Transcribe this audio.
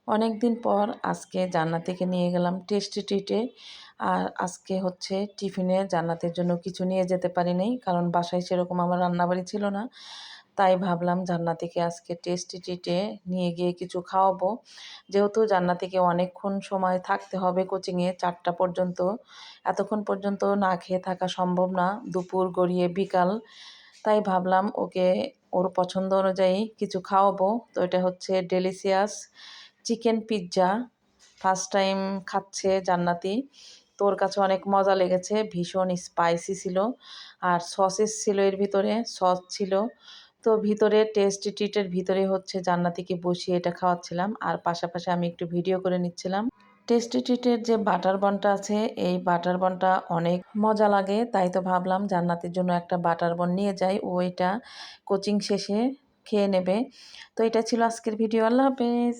অনেক দিন পর আজকে জান্নাতিকে নিয়ে গেলাম টেস্টি ট্রিটে। আর আজকে হচ্ছে টিফিনে জান্নাতের জন্য কিছু নিয়ে যেতে পারি নাই, কারণ বাসায় সেরকম আমার রান্নাবাড়ি ছিল না। তাই ভাবলাম জান্নাতিকে আজকে টেস্টি ট্রিটে নিয়ে গিয়ে কিছু খাওয়াবো। যেহেতু জান্নাতিকে অনেকক্ষণ সময় থাকতে হবে কোচিংয়ে, 4টা পর্যন্ত। এতক্ষণ পর্যন্ত না খেয়ে থাকা সম্ভব না, দুপুর গড়িয়ে বিকাল। তাই ভাবলাম ওকে ওর পছন্দ অনুযায়ী কিছু খাওয়াবো। তো এটা হচ্ছে delicious chicken pizza. First time খাচ্ছে জান্নাতি। তোর কাছে অনেক মজা লেগেছে, ভীষণ স্পাইসি ছিল। আর সসেস ছিল, এর ভিতরে সস ছিল। তো ভিতরে টেস্টি ট্রিটের ভিতরে হচ্ছে জান্নাতিকে বসিয়ে এটা খাওয়াচ্ছিলাম, আর পাশাপাশি আমি একটু ভিডিও করে নিচ্ছিলাম। টেস্টি ট্রিটের যে বাটার বনটা আছে, এই বাটার বনটা অনেক মজা লাগে। তাই তো ভাবলাম জান্নাতের জন্য একটা বাটার বন নিয়ে যাই, ও এটা কোচিং শেষে খেয়ে নেবে। তো এটা ছিল আজকের ভিডিও। আল্লাহ হাফেজ।